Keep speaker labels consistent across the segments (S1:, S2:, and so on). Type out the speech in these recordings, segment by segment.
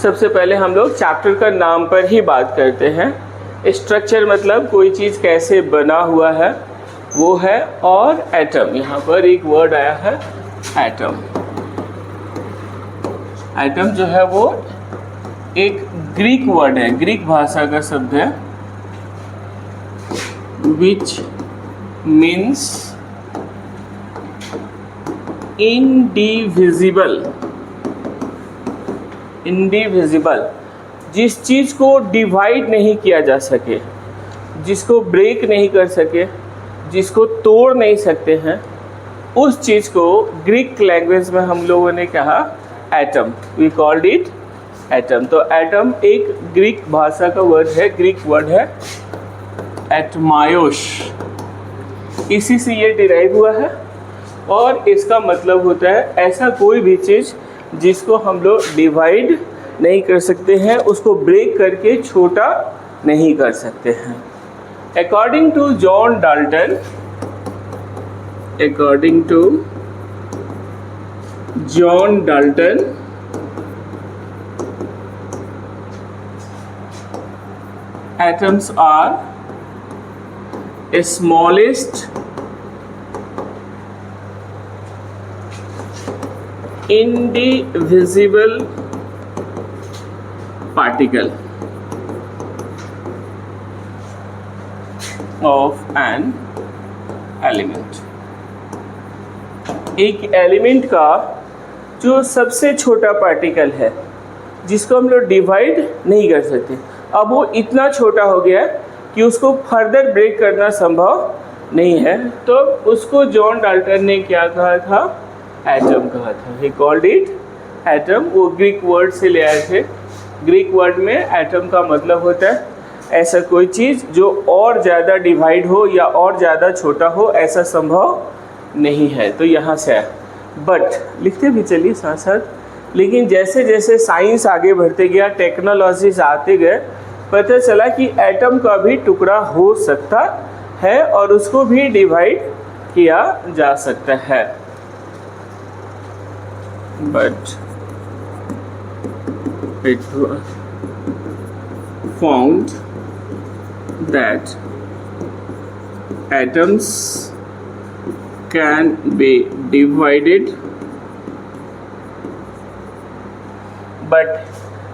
S1: सबसे पहले हम लोग चैप्टर का नाम पर ही बात करते हैं। स्ट्रक्चर मतलब कोई चीज़ कैसे बना हुआ है वो है, और एटम, यहाँ पर एक वर्ड आया है एटम। एटम जो है वो एक ग्रीक वर्ड है, ग्रीक भाषा का शब्द है, विच मीन्स इंडिविजिबल। इंडिविजिबल, जिस चीज़ को डिवाइड नहीं किया जा सके, जिसको ब्रेक नहीं कर सके, जिसको तोड़ नहीं सकते हैं, उस चीज़ को ग्रीक लैंग्वेज में हम लोगों ने कहा atom. We called it atom. तो एटम एक ग्रीक भाषा का वर्ड है, ग्रीक वर्ड है एटमायोस, इसी से ये डिराइव हुआ है। और इसका मतलब होता है ऐसा कोई भी चीज़ जिसको हम लोग डिवाइड नहीं कर सकते हैं, उसको ब्रेक करके छोटा नहीं कर सकते हैं। According to John Dalton, atoms are a smallest indivisible particle of an element। एक एलिमेंट का जो सबसे छोटा पार्टिकल है जिसको हम लोग डिवाइड नहीं कर सकते, अब वो इतना छोटा हो गया कि उसको फर्दर ब्रेक करना संभव नहीं है, तो उसको जॉन डाल्टन ने क्या कहा था? एटम कहा था। He called it atom. वो ग्रीक वर्ड से ले आए थे। ग्रीक वर्ड में एटम का मतलब होता है ऐसा कोई चीज़ जो और ज़्यादा डिवाइड हो या और ज़्यादा छोटा हो, ऐसा संभव नहीं है। तो यहाँ से है, बट लिखते भी चलिए साथ साथ। लेकिन जैसे जैसे साइंस आगे बढ़ते गया, टेक्नोलॉजीज आते गए, पता चला कि एटम का भी टुकड़ा हो सकता है और उसको भी डिवाइड किया जा सकता है। But it was found that atoms can be divided, but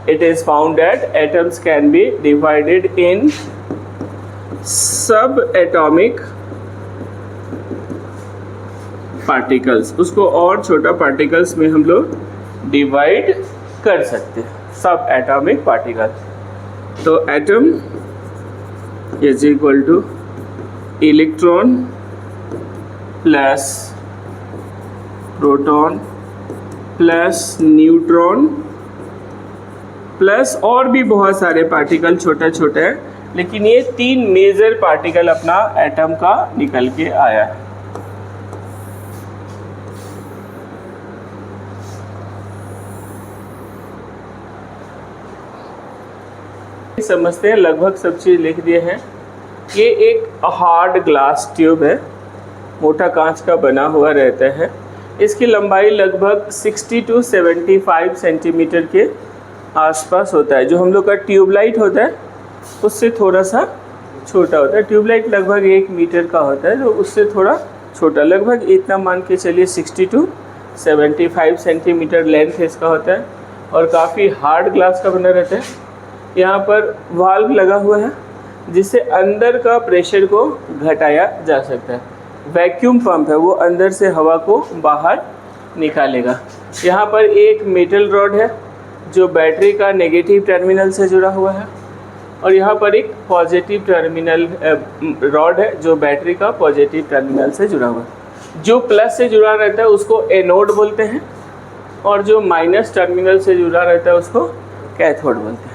S1: it is found that atoms can be divided in subatomic particles। उसको और छोटा पार्टिकल्स में हम लोग डिवाइड कर सकते हैं, सब एटॉमिक पार्टिकल। तो atom is equal two electron plus proton plus neutron plus और भी बहुत सारे पार्टिकल छोटा छोटा है, लेकिन ये तीन मेजर पार्टिकल अपना एटम का निकल के आया है। समझते हैं, लगभग सब चीज़ लिख दिए हैं। ये एक हार्ड ग्लास ट्यूब है, मोटा कांच का बना हुआ रहता है। इसकी लंबाई लगभग 60 to 75 सेंटीमीटर के आसपास होता है। जो हम लोग का ट्यूबलाइट होता है उससे थोड़ा सा छोटा होता है। ट्यूबलाइट लगभग 1 मीटर का होता है, तो उससे थोड़ा छोटा, लगभग इतना मान के चलिए 60 to 75 सेंटीमीटर लेंथ इसका होता है और काफ़ी हार्ड ग्लास का बना रहता है। यहाँ पर वाल्व लगा हुआ है जिससे अंदर का प्रेशर को घटाया जा सकता है। वैक्यूम पंप है, वो अंदर से हवा को बाहर निकालेगा। यहाँ पर एक मेटल रॉड है जो बैटरी का नेगेटिव टर्मिनल से जुड़ा हुआ है, और यहाँ पर एक पॉजिटिव टर्मिनल रॉड है जो बैटरी का पॉजिटिव टर्मिनल से जुड़ा हुआ है। जो प्लस से जुड़ा रहता है उसको एनोड बोलते हैं, और जो माइनस टर्मिनल से जुड़ा रहता है उसको कैथोड बोलते हैं।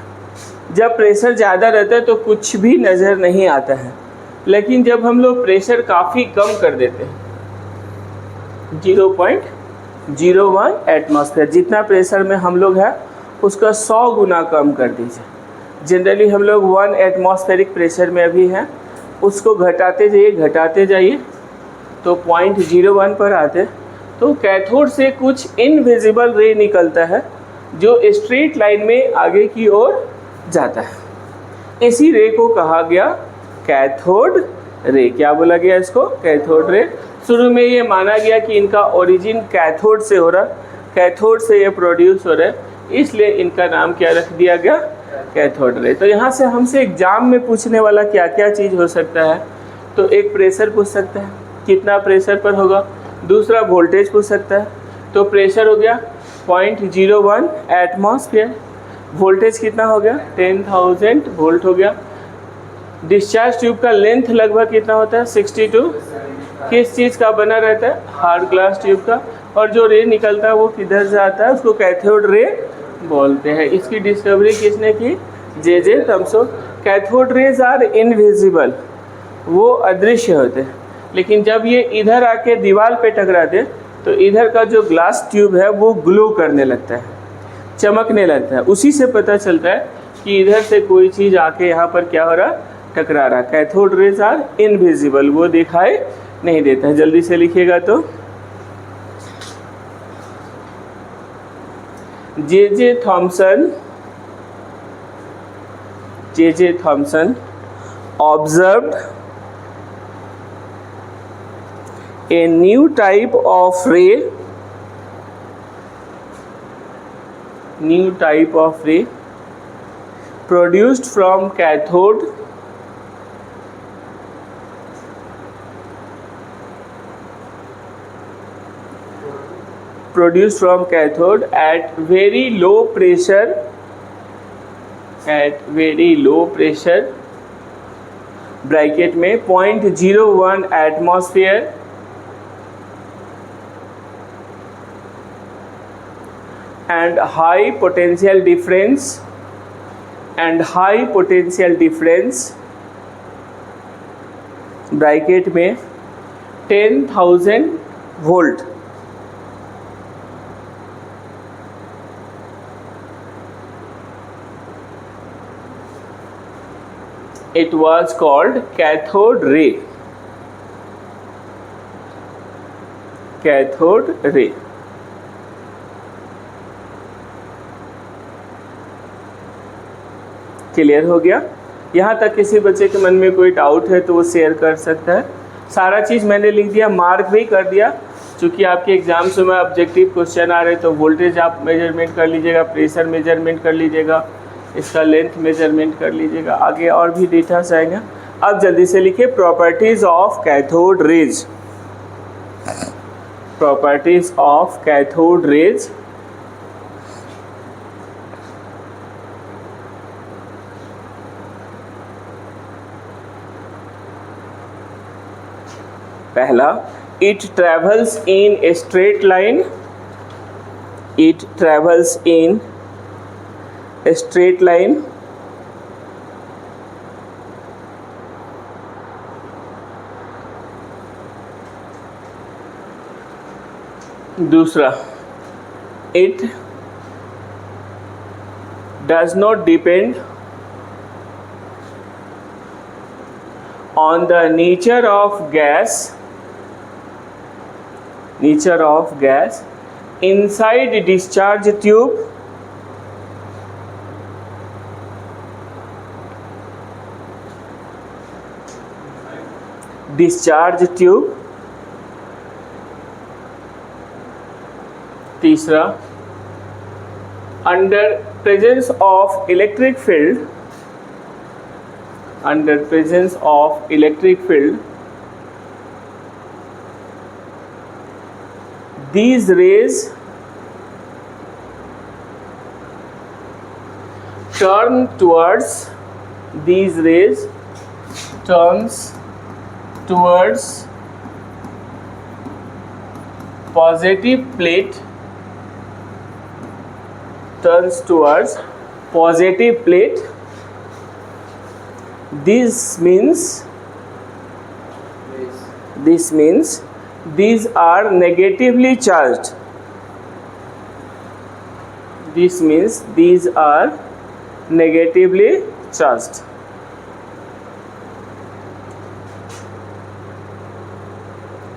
S1: जब प्रेशर ज़्यादा रहता है तो कुछ भी नज़र नहीं आता है, लेकिन जब हम लोग प्रेशर काफ़ी कम कर देते हैं, 0.01 एटमॉस्फेयर, जितना प्रेशर में हम लोग हैं उसका 100 गुना कम कर दीजिए। जनरली हम लोग 1 एटमॉस्फेरिक प्रेशर में अभी हैं, उसको घटाते जाइए तो 0.01 पर आते, तो कैथोड से कुछ इनविजिबल रे निकलता है जो स्ट्रेट लाइन में आगे की ओर जाता है। इसी रे को कहा गया कैथोड रे। क्या बोला गया इसको? Cathode ray. शुरू में ये माना गया कि इनका ओरिजिन कैथोड से हो रहा, कैथोड से ये प्रोड्यूस हो रहा है, इसलिए इनका नाम क्या रख दिया गया? Cathode ray. तो यहाँ से हमसे एग्जाम में पूछने वाला क्या क्या चीज़ हो सकता है? तो एक प्रेशर पूछ सकता है, कितना प्रेशर पर होगा। दूसरा वोल्टेज पूछ सकता है, तो प्रेशर हो गया 0.01 एटमॉस्फेयर। वोल्टेज कितना हो गया? 10,000 वोल्ट हो गया। डिस्चार्ज ट्यूब का लेंथ लगभग कितना होता है? 62। किस चीज़ का बना रहता है? हार्ड ग्लास ट्यूब का। और जो रे निकलता है वो किधर से आता है? उसको कैथोड रे बोलते हैं। इसकी डिस्कवरी किसने की? J Thomson. Cathode rays are invisible, वो अदृश्य होते हैं, लेकिन जब ये इधर आके दीवार पे टकराते तो इधर का जो ग्लास ट्यूब है वो ग्लो करने लगता है, चमकने लगता है। उसी से पता चलता है कि इधर से कोई चीज़ आके यहाँ पर क्या हो रहा? टकरा रहा। कैथोड रेज आर इनविजिबल, वो दिखाई नहीं देता है। जल्दी से लिखिएगा तो J Thomson observed a new type of ray produced from cathode at very low pressure bracket में 0.01 atmosphere and high potential difference bracket में 10,000 volt. It was called cathode ray. Clear हो गया? यहाँ तक किसी बच्चे के मन में कोई डाउट है तो वो शेयर कर सकता है। सारा चीज़ मैंने लिख दिया, मार्क भी कर दिया। चूँकि आपके एग्जाम्स में ऑब्जेक्टिव क्वेश्चन आ रहे तो वोल्टेज आप मेजरमेंट कर लीजिएगा, प्रेशर मेजरमेंट कर लीजिएगा, इसका लेंथ मेजरमेंट कर लीजिएगा। आगे और भी डिटेल्स आएंगे। अब जल्दी से लिखिए प्रॉपर्टीज ऑफ कैथोड रेज। पहला, it travels in a straight line. दूसरा, it does not depend on the nature of gas inside discharge tube तीसरा, under presence of electric field these rays turns towards positive plate. This means these are negatively charged.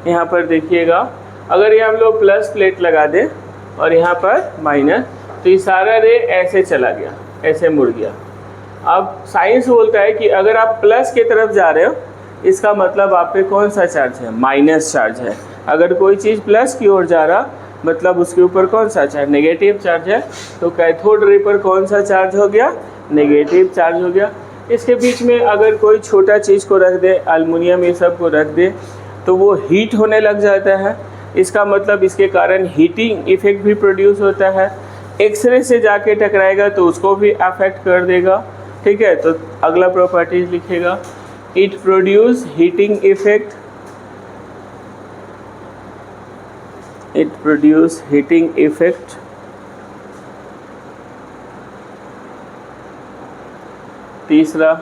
S1: यहाँ पर देखिएगा, अगर ये हम लोग plus plate लगा दें और यहाँ पर माइनस, तो ये सारा रे ऐसे चला गया, ऐसे मुड़ गया। अब साइंस बोलता है कि अगर आप प्लस की तरफ जा रहे हो, इसका मतलब आप पे कौन सा चार्ज है? माइनस चार्ज है। अगर कोई चीज़ प्लस की ओर जा रहा, मतलब उसके ऊपर कौन सा चार्ज? नेगेटिव चार्ज है। तो कैथोड रे पर कौन सा चार्ज हो गया? नेगेटिव चार्ज हो गया। इसके बीच में अगर कोई छोटा चीज़ को रख दे, एल्युमिनियम ये सब को रख दे, तो वो हीट होने लग जाता है। इसका मतलब इसके कारण हीटिंग इफेक्ट भी प्रोड्यूस होता है। एक्सरे से जाके टकराएगा तो उसको भी अफेक्ट कर देगा। ठीक है, तो अगला प्रॉपर्टीज लिखेगा, it produce heating effect, it produce heating effect. तीसरा,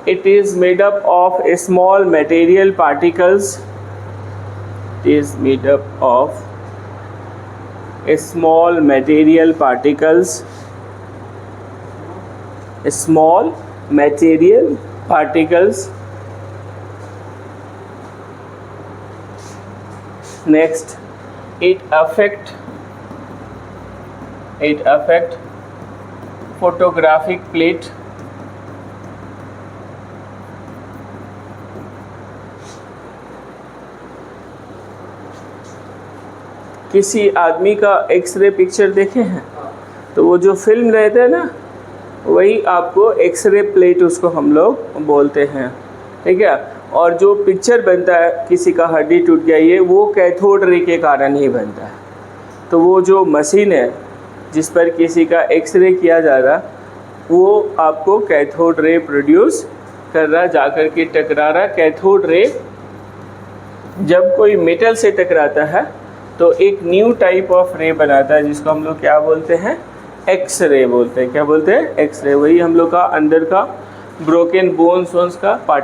S1: it is made up of small material particles, it is made up of small material particles, small material particles. Next, it affect photographic plate, किसी आदमी का x ray picture देखे हैं तो वो जो film रहता है ना, वही आपको एक्सरे प्लेट उसको हम लोग बोलते हैं। ठीक है, और जो पिक्चर बनता है किसी का हड्डी टूट गया, ये वो कैथोड रे के कारण ही बनता है। तो वो जो मशीन है जिस पर किसी का एक्सरे किया जा रहा, वो आपको कैथोड रे प्रोड्यूस कर रहा, जाकर के टकरा रहा। कैथोड रे जब कोई मेटल से टकराता है तो एक न्यू टाइप ऑफ रे बनाता है, जिसको हम लोग क्या बोलते हैं? एक्स रे बोलते हैं। क्या बोलते हैं? X ray. वही हम लोग का अंदर का ब्रोकन बोन्स वोन्स का पार्ट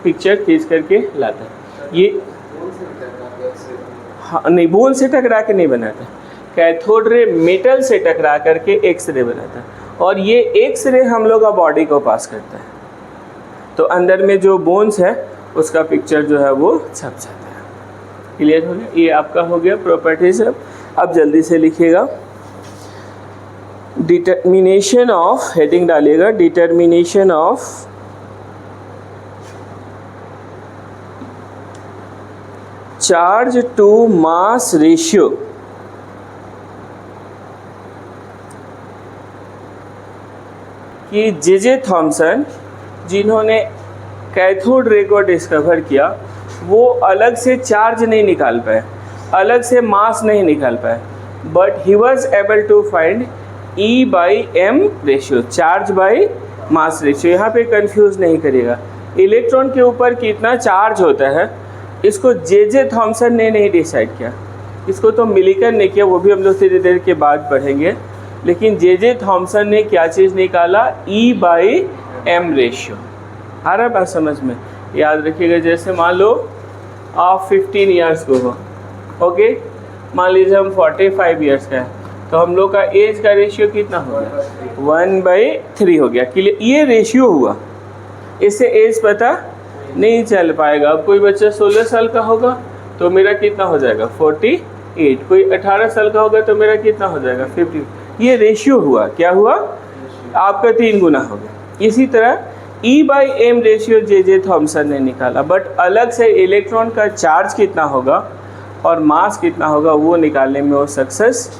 S1: पिक्चर खींच करके लाता है। ये हाँ, नहीं, बोन से टकरा के नहीं बनाता। कैथोड रे मेटल से टकरा करके एक्स रे बनाता है, और ये एक्स रे हम लोग का बॉडी को पास करता है। तो अंदर में जो बोन्स है उसका पिक्चर जो है वो छप जाता है। क्लियर हो गया? ये आपका हो गया प्रॉपर्टीज। अब जल्दी से लिखिएगा, डिटर्मिनेशन ऑफ, हेडिंग डालिएगा, determination of charge to mass ratio. कि जे थॉमसन जिन्होंने कैथोड रे को डिस्कवर किया, वो अलग से चार्ज नहीं निकाल पाए, अलग से मास नहीं निकाल पाए, but he was able to find E/m ratio, charge by mass ratio. यहाँ पे कंफ्यूज नहीं करिएगा, इलेक्ट्रॉन के ऊपर कितना चार्ज होता है इसको जे थॉमसन ने नहीं डिसाइड किया, इसको तो मिलिकन ने किया, वो भी हम लोग थोड़ी देर के बाद पढ़ेंगे। लेकिन जे थॉमसन ने क्या चीज़ निकाला? E/m ratio. आ रहा बात समझ में? याद रखिएगा, जैसे मान लो आप 15 ईयर्स को हो, ओके, मान लीजिए हम 45 ईयर्स का है, तो हम लोग का एज का रेशियो कितना हो गया? 1/3 हो गया। क्लियर? ये रेशियो हुआ, इससे एज पता नहीं चल पाएगा। अब कोई बच्चा 16 साल का होगा तो मेरा कितना हो जाएगा? 48। कोई 18 साल का होगा तो मेरा कितना हो जाएगा? 50। ये रेशियो हुआ। क्या हुआ? आपका 3 गुना हो गया। इसी तरह E/m रेशियो जे थॉमसन ने निकाला, बट अलग से इलेक्ट्रॉन का चार्ज कितना होगा और मास कितना होगा वो निकालने में वो सक्सेस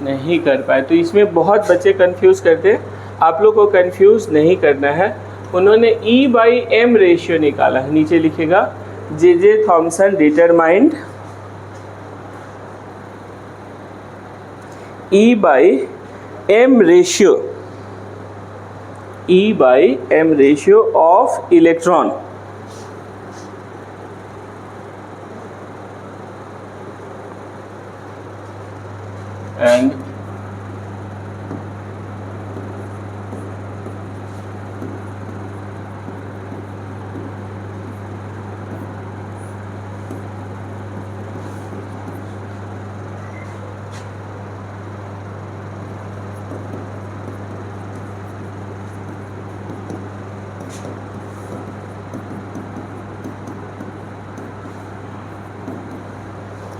S1: नहीं कर पाए। तो इसमें बहुत बच्चे कंफ्यूज करते हैं, आप लोग को कंफ्यूज नहीं करना है। उन्होंने E/m रेशियो निकाला है, नीचे लिखेगा, J Thomson determined E/m ratio, E/m ratio of electron and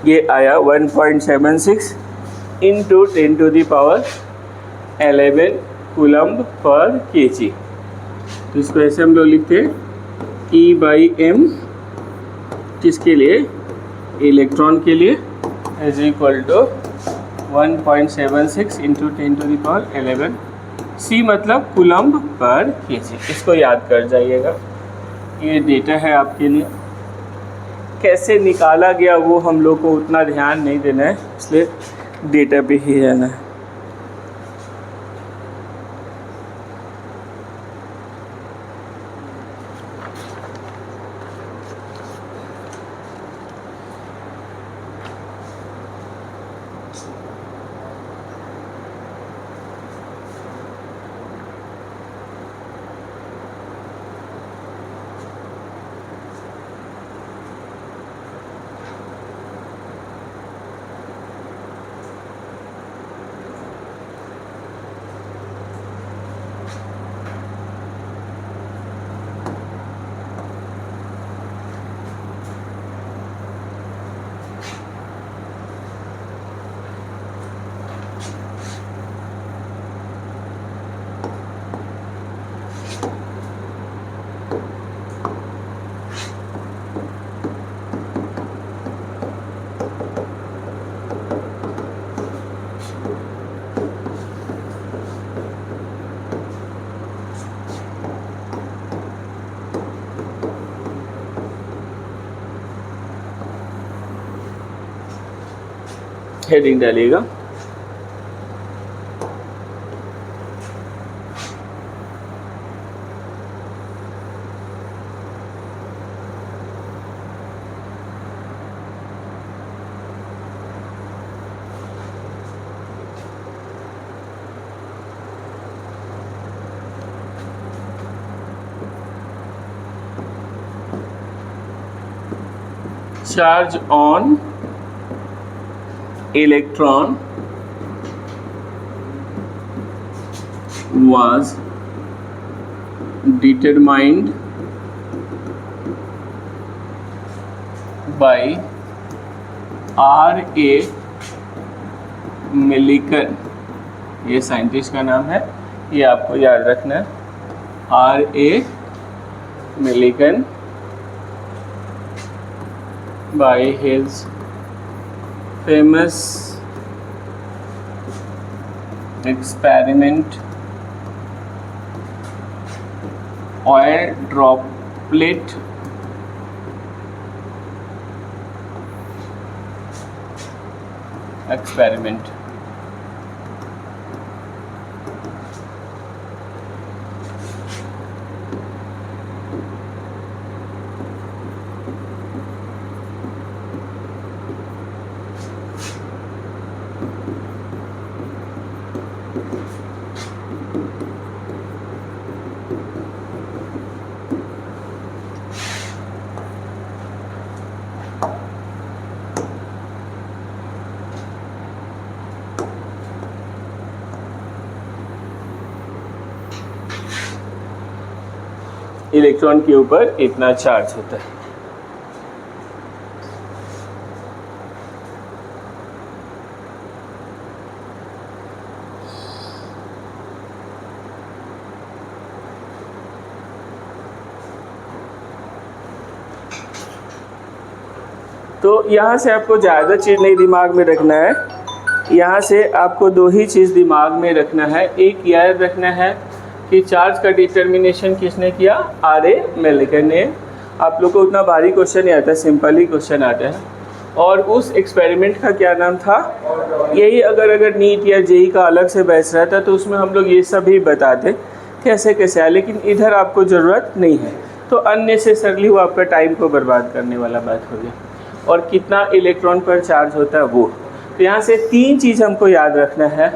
S1: ये आया 1.76 इंटू 10⁻11 कूलम्ब पर kg। तो इसको ऐसे हम लोग लिखते हैं E/m किसके लिए, इलेक्ट्रॉन के लिए, is equal to 1.76 into 10⁻11। C मतलब कूलम्ब पर kg। इसको याद कर जाइएगा, ये डेटा है आपके लिए। कैसे निकाला गया वो हम लोग को उतना ध्यान नहीं देना है, इसलिए डेटा पे ही रहना है। हेडिंग डालिएगा। Charge on electron was determined by R.A. Millikan। ये साइंटिस्ट का नाम है, ये आपको याद रखना है, R.A. Millikan by his famous experiment oil droplet experiment। Electron के ऊपर इतना चार्ज होता है। तो यहाँ से आपको ज़्यादा चीज़ नहीं दिमाग में रखना है, यहाँ से आपको दो ही चीज़ दिमाग में रखना है। एक याद रखना है कि चार्ज का डिटर्मिनेशन किसने किया, R.A. Millikan ने। आप लोग को उतना भारी क्वेश्चन नहीं आता, सिंपल ही क्वेश्चन आता है। और उस एक्सपेरिमेंट का क्या नाम था, यही अगर नीट या जेई का अलग से बैच रहता तो उसमें हम लोग ये सब भी बताते कैसे कैसे आए, लेकिन इधर आपको ज़रूरत नहीं है, तो अननेसेसरली वो आपका टाइम को बर्बाद करने वाला बात हो गया। और कितना इलेक्ट्रॉन पर चार्ज होता है वो, तो यहाँ से तीन चीज़ हमको याद रखना है।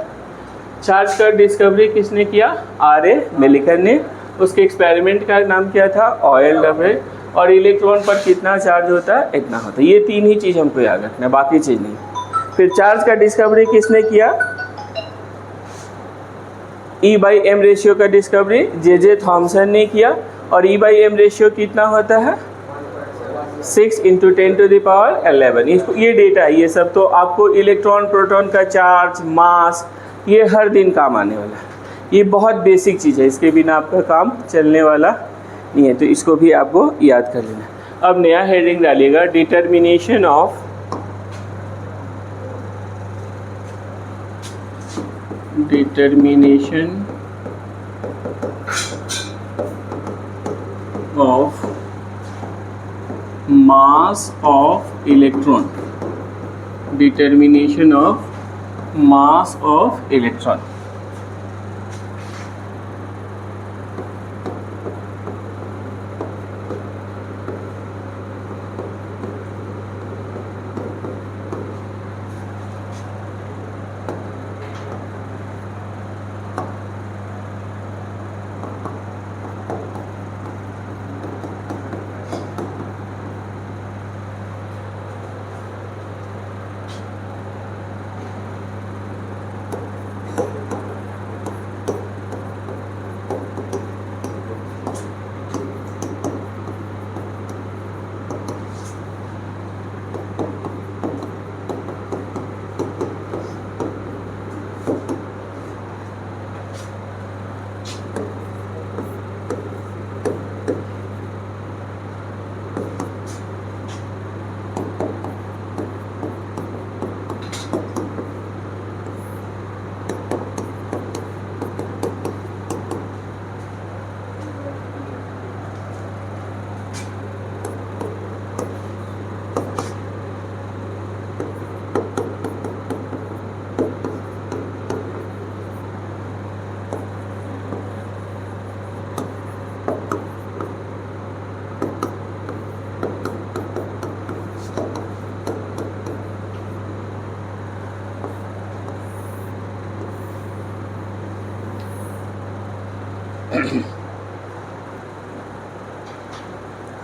S1: चार्ज का डिस्कवरी किसने किया, R.A. Millikan ने। उसके एक्सपेरिमेंट का नाम क्या था, ऑयल ड्रॉपलेट। और इलेक्ट्रॉन पर कितना चार्ज होता है, इतना होता है। ये तीन ही चीज़ हमको याद रखना है, बाकी चीज़ नहीं। फिर चार्ज का डिस्कवरी किसने किया, E/m रेशियो का डिस्कवरी J.J. थॉमसन ने किया। और E/m रेशियो कितना होता है, 6 इंटू 10⁻11। इसको ये डेटा है, ये सब तो आपको इलेक्ट्रॉन प्रोटॉन का चार्ज, मास, ये हर दिन काम आने वाला है। ये बहुत बेसिक चीज़ है, इसके बिना आपका काम चलने वाला नहीं है, तो इसको भी आपको याद कर लेना। अब नया हेडिंग डालिएगा, determination of mass of electron, determination of mass of electron।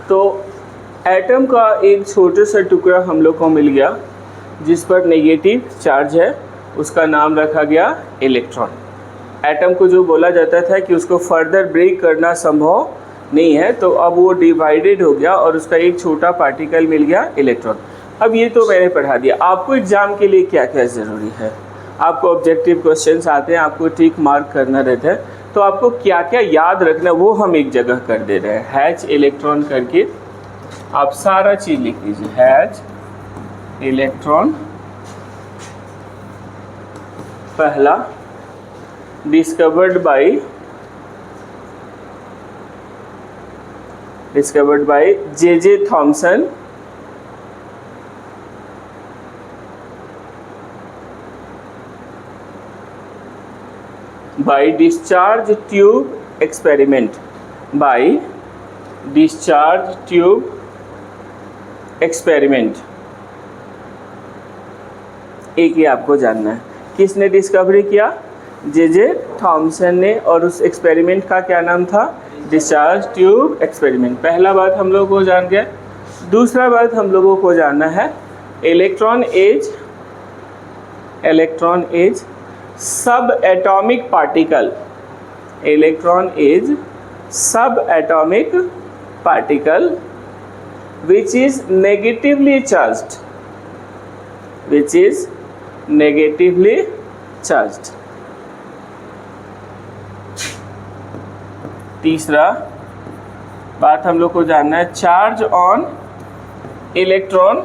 S1: तो एटम का एक छोटा सा टुकड़ा हम लोग को मिल गया जिस पर नेगेटिव चार्ज है, उसका नाम रखा गया इलेक्ट्रॉन। एटम को जो बोला जाता था कि उसको फर्दर ब्रेक करना संभव नहीं है, तो अब वो डिवाइडेड हो गया और उसका एक छोटा पार्टिकल मिल गया इलेक्ट्रॉन। अब ये तो मैंने पढ़ा दिया। आपको एग्ज़ाम के लिए क्या क्या ज़रूरी है, आपको ऑब्जेक्टिव क्वेश्चंस आते हैं, आपको टिक मार्क करना रहता है, तो आपको क्या क्या याद रखना वो हम एक जगह कर दे रहे हैं। हैच इलेक्ट्रॉन करके आप सारा चीज़ लिख लीजिए। हैच इलेक्ट्रॉन पहला discovered by J Thomson, by discharge tube experiment, by discharge tube experiment। एक ही आपको जानना है, किसने डिस्कवरी किया? जे थॉमसन ने, और उस एक्सपेरिमेंट का क्या नाम था? Discharge tube experiment. पहला बात हम लोग को जान गया। दूसरा बात हम लोगों को जानना है इलेक्ट्रॉन एज सब एटॉमिक पार्टिकल। इलेक्ट्रॉन इज सब atomic particle which is negatively charged। तीसरा बात हम लोग को जानना है charge on electron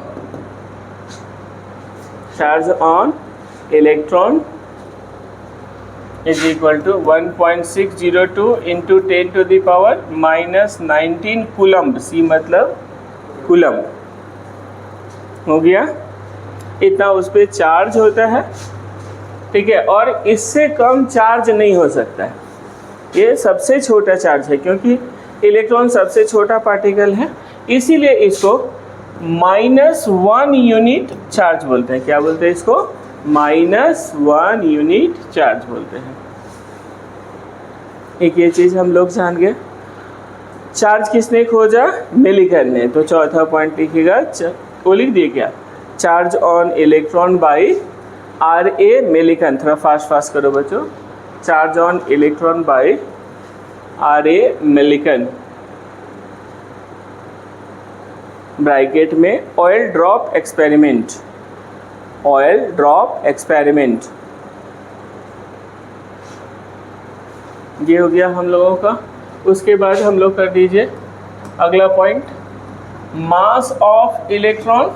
S1: is equal to 1.602 into 10⁻⁻19 coulomb. C मतलब कूलम्ब हो गया, इतना उस पर चार्ज होता है, ठीक है। और इससे कम चार्ज नहीं हो सकता है, ये सबसे छोटा चार्ज है क्योंकि इलेक्ट्रॉन सबसे छोटा पार्टिकल है, इसीलिए इसको -1 यूनिट चार्ज बोलते हैं। क्या बोलते हैं इसको? -1 यूनिट चार्ज बोलते हैं। एक ये चीज़ हम लोग जान गए। चार्ज किसने खोजा? मिलिकन ने। तो चौथा पॉइंट लिखिएगा, वो लिख दिए क्या? Charge on electron by R.A. Millikan. थोड़ा फास्ट करो बच्चों। Charge on electron by R.A. Millikan. Bracket में oil drop experiment, oil drop experiment, ये हो गया हम लोगों का। उसके बाद हम लोग कर दीजिए अगला point, mass of electron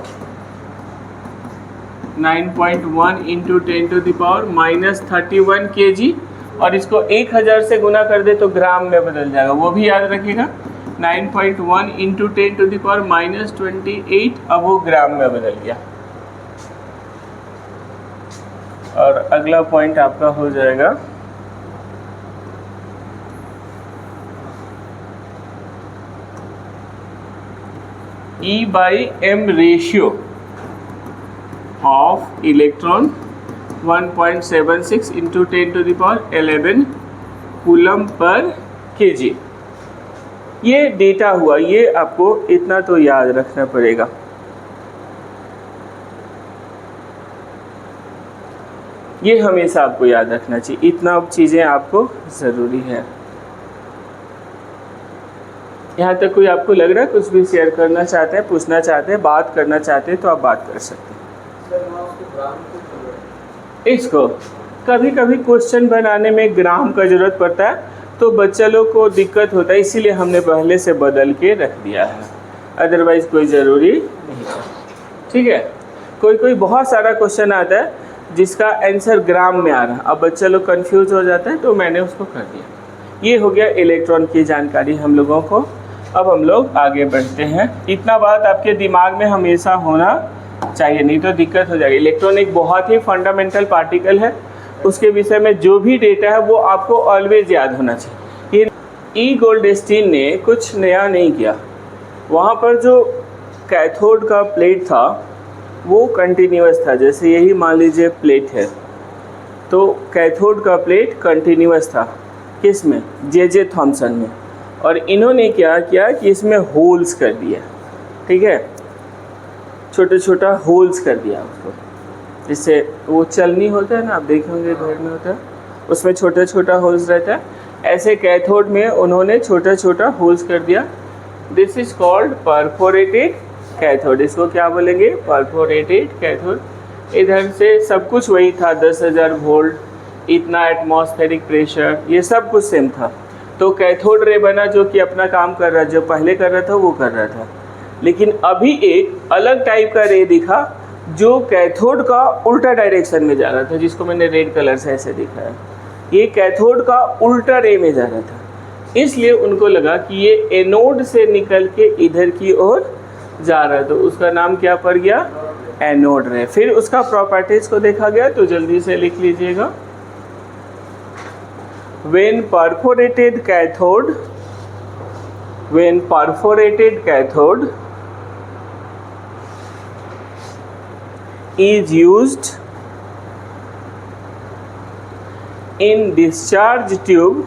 S1: 9.1 into 10⁻⁻31 kg, और इसको 1000 से गुना कर दे तो ग्राम में बदल जाएगा, वो भी याद रखिएगा। 9.1 इंटू 10⁻⁻28, अब वो ग्राम में बदल गया। और अगला पॉइंट आपका हो जाएगा E/m ratio of electron 1.76 into 10⁻11 coulomb per kg। ये डेटा हुआ, ये आपको इतना तो याद रखना पड़ेगा। ये हमेशा आपको याद रखना चाहिए, इतना चीज़ें आपको ज़रूरी है। यहाँ तक कोई आपको लग रहा है कुछ भी शेयर करना चाहते हैं, पूछना चाहते हैं, बात करना चाहते हैं तो आप बात कर सकते हैं। इसको कभी कभी क्वेश्चन बनाने में ग्राम का ज़रूरत पड़ता है तो बच्चा लोग को दिक्कत होता है, इसीलिए हमने पहले से बदल के रख दिया है, अदरवाइज़ कोई ज़रूरी नहीं है। ठीक है, कोई बहुत सारा क्वेश्चन आता है जिसका आंसर ग्राम में आ रहा है, अब बच्चा लोग कंफ्यूज हो जाता है तो मैंने उसको कर दिया। ये हो गया इलेक्ट्रॉन की जानकारी हम लोगों को। अब हम लोग आगे बढ़ते हैं। इतना बात आपके दिमाग में हमेशा होना चाहिए, नहीं तो दिक्कत हो जाएगी। इलेक्ट्रॉन एक बहुत ही फंडामेंटल पार्टिकल है, उसके विषय में जो भी डेटा है वो आपको ऑलवेज याद होना चाहिए। ये ई गोल्डस्टीन ने कुछ नया नहीं किया, वहाँ पर जो कैथोड का प्लेट था वो कंटिन्यूअस था। जैसे यही मान लीजिए प्लेट है, तो कैथोड का प्लेट कंटिन्यूअस था, किस में, जे थॉमसन में, और इन्होंने क्या किया कि इसमें होल्स कर दिया। ठीक है, छोटे छोटा होल्स कर दिया उसको, जिससे वो चलनी होता है ना, आप देखे होंगे घर में होता है, उसमें छोटा छोटा होल्स रहता है, ऐसे कैथोड में उन्होंने छोटा छोटा होल्स कर दिया। This is called perforated cathode. इसको क्या बोलेंगे, परफोरेटेड कैथोड। इधर से सब कुछ वही था, 10,000 वोल्ट, इतना एटमॉस्फेरिक प्रेशर, ये सब कुछ सेम था। तो कैथोड रे बना जो कि अपना काम कर रहा है, जो पहले कर रहा था वो कर रहा था। लेकिन अभी एक अलग टाइप का रे दिखा जो कैथोड का उल्टा डायरेक्शन में जा रहा था, जिसको मैंने रेड कलर से ऐसे दिखाया। ये कैथोड का उल्टा रे में जा रहा था, इसलिए उनको लगा कि ये एनोड से निकल के इधर की ओर जा रहा है, तो उसका नाम क्या पड़ गया, एनोड रे। फिर उसका प्रॉपर्टीज को देखा गया, तो जल्दी से लिख लीजिएगा। When perforated cathode is used in discharge tube,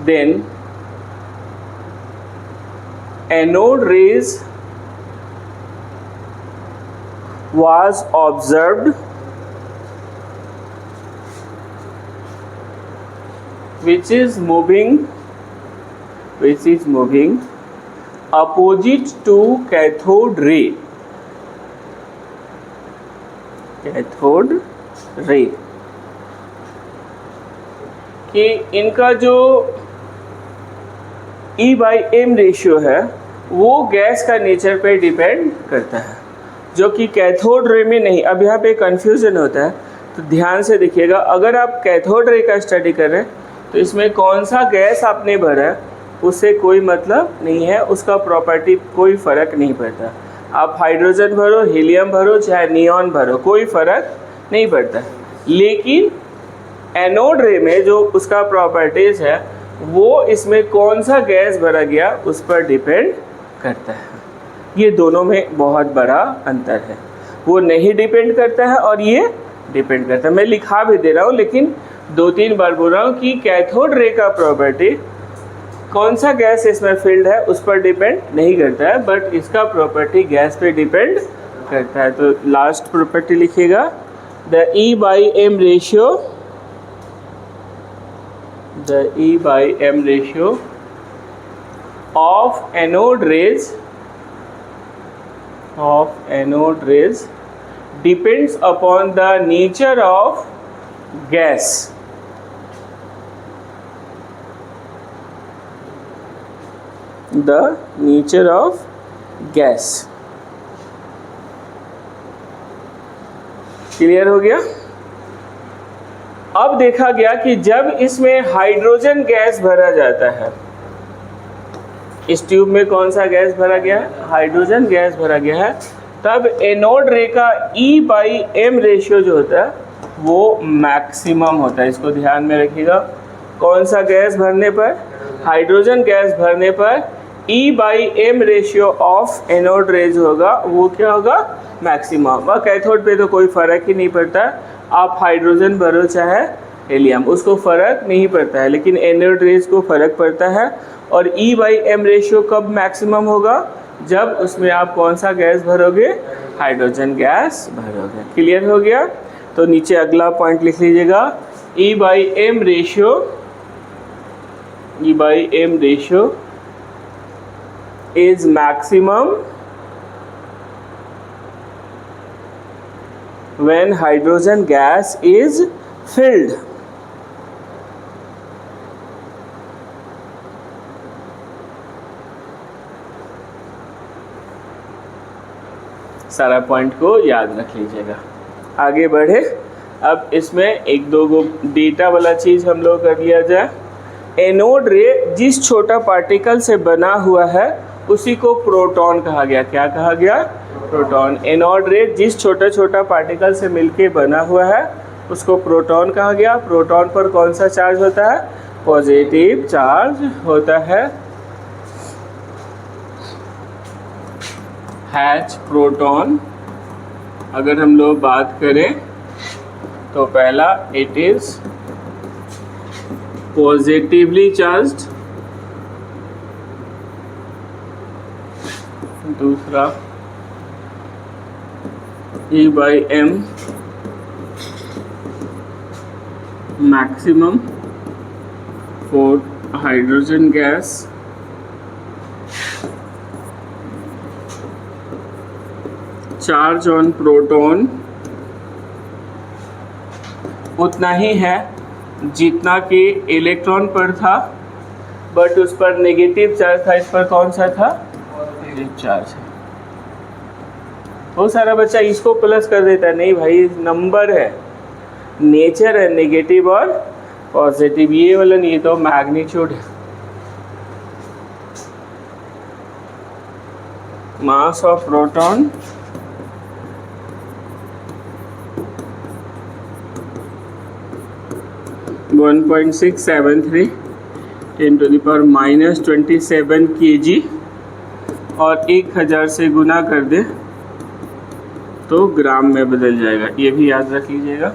S1: then anode rays was observed which is moving opposite to cathode ray, कि इनका जो E/m रेशियो है वो गैस का नेचर पे डिपेंड करता है, जो कि कैथोड रे में नहीं। अब यहाँ पे कन्फ्यूजन होता है, तो ध्यान से देखिएगा। अगर आप कैथोड रे का स्टडी कर रहे हैं तो इसमें कौन सा गैस आपने भरा है उससे कोई मतलब नहीं है, उसका प्रॉपर्टी कोई फ़र्क नहीं पड़ता। आप हाइड्रोजन भरो, हीलियम भरो, चाहे नियॉन भरो, कोई फ़र्क नहीं पड़ता। लेकिन एनोड रे में जो उसका प्रॉपर्टीज़ है वो इसमें कौन सा गैस भरा गया उस पर डिपेंड करता है। ये दोनों में बहुत बड़ा अंतर है, वो नहीं डिपेंड करता है और ये डिपेंड करता है। मैं लिखा भी दे रहा हूँ, लेकिन 2-3 बार बोल रहा हूँ कि कैथोड रे का प्रॉपर्टी कौन सा गैस इसमें फील्ड है उस पर डिपेंड नहीं करता है, बट इसका प्रॉपर्टी गैस पे डिपेंड करता है। तो लास्ट प्रॉपर्टी लिखिएगा, the E/m ratio the E/m ratio of anode rays depends upon the nature of gas. The nature of gas. Clear हो गया? अब देखा गया कि जब इसमें हाइड्रोजन गैस भरा जाता है, इस ट्यूब में कौन सा गैस भरा गया है? हाइड्रोजन गैस भरा गया है, तब एनोड रे का E/m रेशियो जो होता है वो मैक्सिमम होता है। इसको ध्यान में रखिएगा। कौन सा गैस भरने पर? हाइड्रोजन गैस भरने पर E/m ratio of anode rays होगा वो क्या होगा? मैक्सिमम। और कैथोड पे तो कोई फ़र्क ही नहीं पड़ता, आप हाइड्रोजन भरो चाहे हीलियम, उसको फ़र्क नहीं पड़ता है, लेकिन एनोड रेज को फ़र्क पड़ता है। और E/m रेशियो कब मैक्सिमम होगा? जब उसमें आप कौन सा गैस भरोगे? हाइड्रोजन गैस भरोगे। क्लियर हो गया? तो नीचे अगला पॉइंट लिख लीजिएगा, E/m ratio is maximum when hydrogen gas is filled. सारा पॉइंट को याद रख लीजिएगा। आगे बढ़े। अब इसमें एक दो गो डेटा वाला चीज़ हम लोग कर लिया जाए। एनोड रे जिस छोटा पार्टिकल से बना हुआ है उसी को प्रोटॉन कहा गया। क्या कहा गया? प्रोटॉन। एनोड रे जिस छोटा छोटा पार्टिकल से मिलके बना हुआ है उसको प्रोटॉन कहा गया। प्रोटॉन पर कौन सा चार्ज होता है? पॉजिटिव चार्ज होता है। हैच प्रोटॉन अगर हम लोग बात करें तो पहला इट इज पॉजिटिवली चार्ज्ड, दूसरा E/m maximum for hydrogen gas, charge on proton उतना ही है जितना कि इलेक्ट्रॉन पर था, बट उस पर नेगेटिव चार्ज था, इस पर कौन सा था? पॉजिटिव चार्ज है। बहुत सारा बच्चा इसको प्लस कर देता है, नहीं भाई नंबर है, नेचर है नेगेटिव और पॉजिटिव, ये वाला नहीं, तो मैग्नीट्यूड है। मास ऑफ प्रोटॉन (1.673 × 10⁻27 kg) और 1000 से गुना कर दे तो ग्राम में बदल जाएगा। ये भी याद रख लीजिएगा।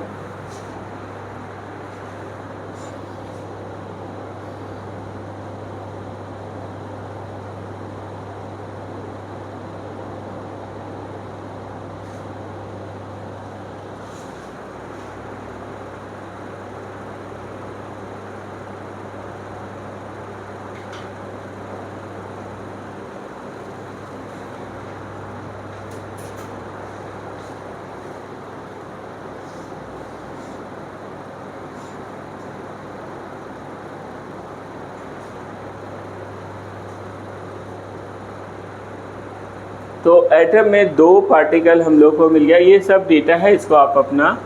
S1: तो एटम में दो पार्टिकल हम लोग को मिल गया। ये सब डेटा है, इसको आप अपना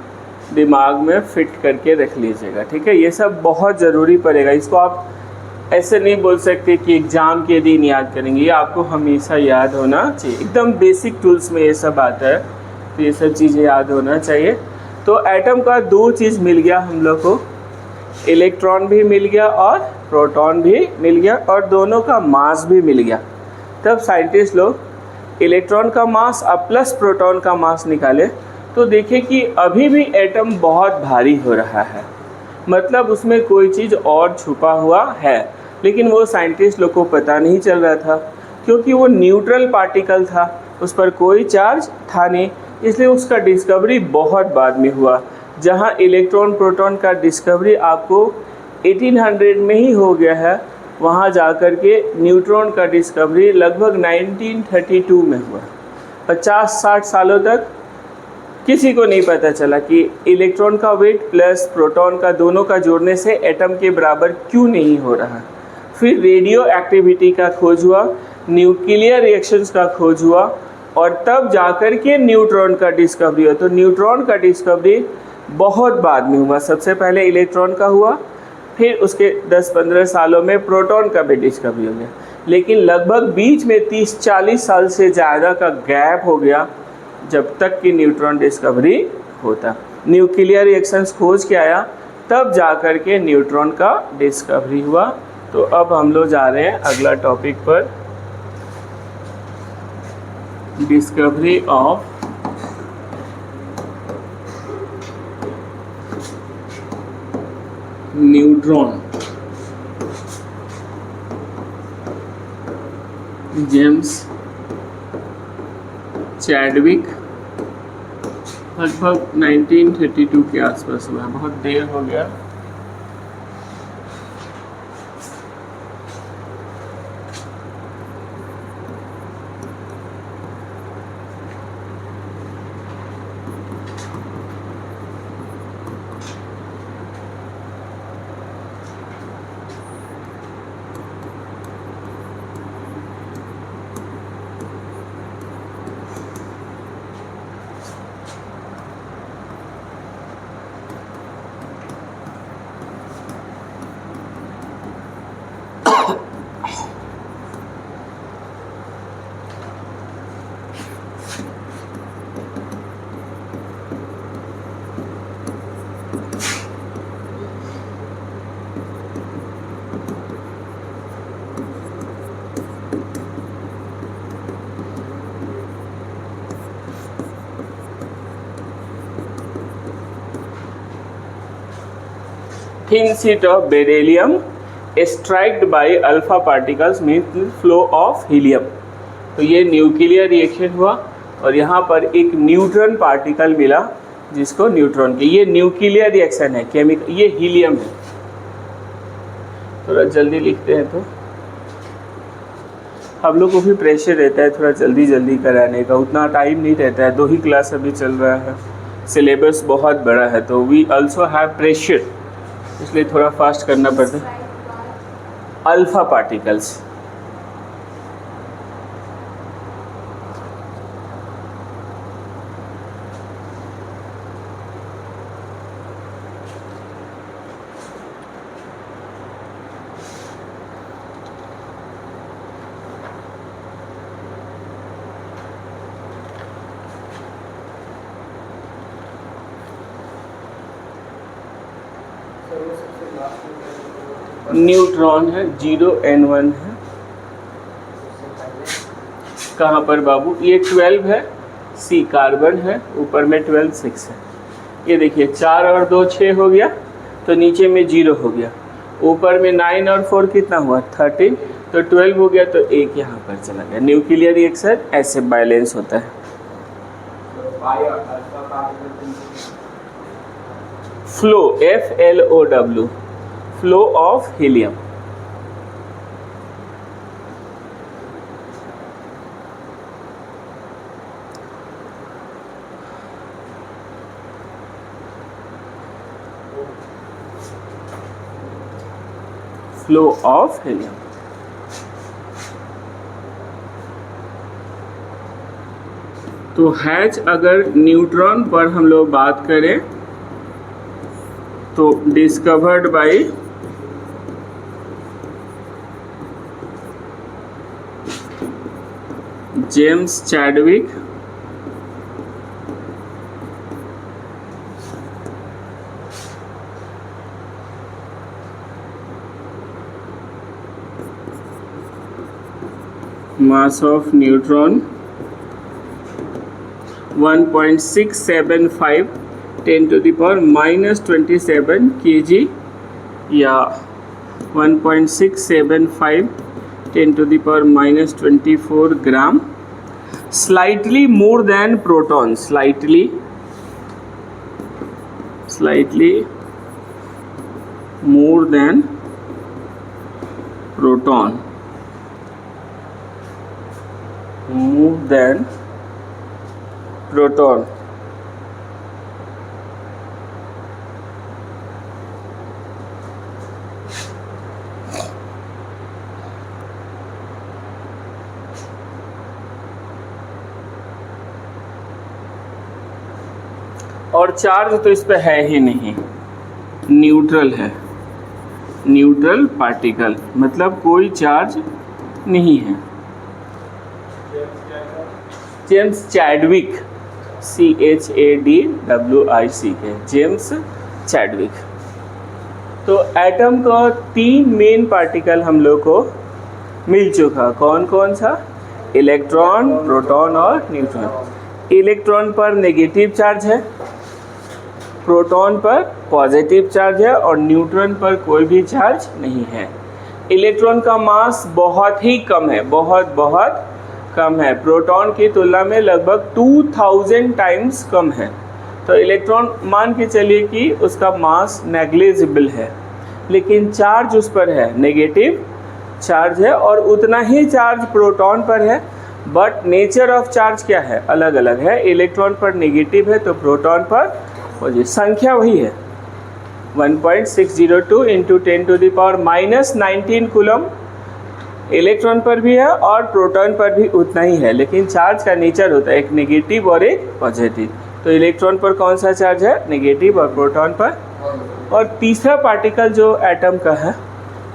S1: दिमाग में फिट करके रख लीजिएगा, ठीक है। ये सब बहुत ज़रूरी पड़ेगा, इसको आप ऐसे नहीं बोल सकते कि एग्ज़ाम के दिन याद करेंगे, ये आपको हमेशा याद होना चाहिए। एकदम बेसिक टूल्स में ये सब आता है, तो ये सब चीज़ें याद होना चाहिए। तो एटम का दो चीज़ मिल गया हम लोग को, इलेक्ट्रॉन भी मिल गया और प्रोटॉन भी मिल गया, और दोनों का मास भी मिल गया। तब साइंटिस्ट लोग इलेक्ट्रॉन का मास और प्लस प्रोटॉन का मास निकाले तो देखे कि अभी भी एटम बहुत भारी हो रहा है, मतलब उसमें कोई चीज़ और छुपा हुआ है, लेकिन वो साइंटिस्ट लोग को पता नहीं चल रहा था, क्योंकि वो न्यूट्रल पार्टिकल था, उस पर कोई चार्ज था नहीं, इसलिए उसका डिस्कवरी बहुत बाद में हुआ। जहाँ इलेक्ट्रॉन प्रोटॉन का डिस्कवरी आपको 1800 में ही हो गया है। वहाँ जाकर के न्यूट्रॉन का डिस्कवरी लगभग 1932 में हुआ। 50-60 सालों तक किसी को नहीं पता चला कि इलेक्ट्रॉन का वेट प्लस प्रोटॉन का दोनों का जोड़ने से एटम के बराबर क्यों नहीं हो रहा। फिर रेडियो एक्टिविटी का खोज हुआ, न्यूक्लियर रिएक्शंस का खोज हुआ और तब जाकर के न्यूट्रॉन का डिस्कवरी हुआ। तो न्यूट्रॉन का डिस्कवरी बहुत बाद में हुआ। सबसे पहले इलेक्ट्रॉन का हुआ, फिर उसके 10-15 सालों में प्रोटॉन का भी डिस्कवरी हो गया। लेकिन लगभग बीच में 30-40 साल से ज़्यादा का गैप हो गया जब तक कि न्यूट्रॉन डिस्कवरी होता। न्यूक्लियर रिएक्शंस खोज के आया, तब जाकर के न्यूट्रॉन का डिस्कवरी हुआ। तो अब हम लोग जा रहे हैं अगला टॉपिक पर, discovery of neutron. James Chadwick लगभग 1932 के आसपास हुआ। बहुत देर हो गया। Thin sheet of beryllium struck by alpha particles means flow of helium। तो ये न्यूक्लियर रिएक्शन हुआ और यहाँ पर एक न्यूट्रॉन पार्टिकल मिला जिसको न्यूट्रॉन के, ये न्यूक्लियर रिएक्शन है केमिकल, ये हीलियम है। थोड़ा जल्दी लिखते हैं तो हम लोग को भी प्रेशर रहता है थोड़ा जल्दी जल्दी कराने का, उतना टाइम नहीं रहता है। 2 ही क्लास अभी चल रहा है, सिलेबस बहुत बड़ा है, तो वी आल्सो हैव प्रेशर, इसलिए थोड़ा फास्ट करना पड़ता है। अल्फा पार्टिकल्स, न्यूट्रॉन है 0n1 है। कहाँ पर बाबू? ये 12 है, C कार्बन है, ऊपर में 12 6 है। ये देखिए 4 और 2 6 हो गया, तो नीचे में 0 हो गया। ऊपर में 9 और 4 कितना हुआ? 13, तो 12 हो गया, तो 1 यहाँ पर चला गया। न्यूक्लियर रिएक्शन ऐसे बैलेंस होता है। Flow FLOW, flow of helium. Flow of helium. तो हैच अगर न्यूट्रॉन पर हम लोग बात करें तो discovered by James Chadwick, mass of neutron 1.675 10 to the power -27 kg या 1.675 10 to the power -24 gram. Slightly more than proton, slightly more than proton, more than proton. और चार्ज तो इस पे है ही नहीं, न्यूट्रल है, न्यूट्रल पार्टिकल, मतलब कोई चार्ज नहीं है। James Chadwick, CHADWIC, James Chadwick. तो एटम का 3 मेन पार्टिकल हम लोग को मिल चुका, कौन कौन सा? इलेक्ट्रॉन, प्रोटॉन और न्यूट्रॉन। इलेक्ट्रॉन पर नेगेटिव चार्ज है, प्रोटॉन पर पॉजिटिव चार्ज है और न्यूट्रॉन पर कोई भी चार्ज नहीं है। इलेक्ट्रॉन का मास बहुत ही कम है, बहुत बहुत कम है, प्रोटॉन की तुलना में लगभग 2000 टाइम्स कम है। तो इलेक्ट्रॉन मान के चलिए कि उसका मास नेग्लिजिबल है, लेकिन चार्ज उस पर है, नेगेटिव चार्ज है, और उतना ही चार्ज प्रोटॉन पर है, बट नेचर ऑफ चार्ज क्या है? अलग अलग है। इलेक्ट्रॉन पर नेगेटिव है तो प्रोटॉन पर संख्या वही है, 1.602 इंटू 10⁻⁻19 कूलम इलेक्ट्रॉन पर भी है और प्रोटॉन पर भी उतना ही है, लेकिन चार्ज का नेचर होता है एक नेगेटिव और एक पॉजिटिव। तो इलेक्ट्रॉन पर कौन सा चार्ज है? नेगेटिव, और प्रोटॉन पर। और तीसरा पार्टिकल जो एटम का है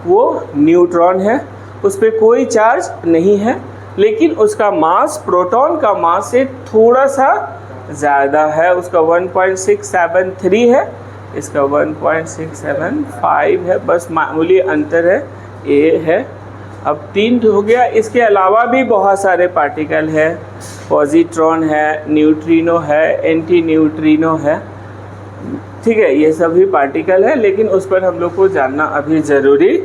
S1: वो न्यूट्रॉन है, उस पर कोई चार्ज नहीं है, लेकिन उसका मास प्रोटॉन का मास से थोड़ा सा ज़्यादा है, उसका 1.673 है, इसका 1.675 है, बस मामूली अंतर है, ये है। अब 3 हो गया, इसके अलावा भी बहुत सारे पार्टिकल है, पॉजिट्रॉन है, न्यूट्रिनो है, एंटी न्यूट्रिनो है, ठीक है, ये सभी पार्टिकल है, लेकिन उस पर हम लोग को जानना अभी ज़रूरी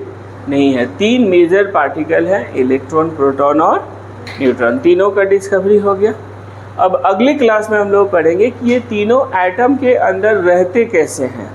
S1: नहीं है। 3 मेजर पार्टिकल हैं, इलेक्ट्रॉन, प्रोटॉन और न्यूट्रॉन, तीनों का डिस्कवरी हो गया। अब अगली क्लास में हम लोग पढ़ेंगे कि ये तीनों एटम के अंदर रहते कैसे हैं।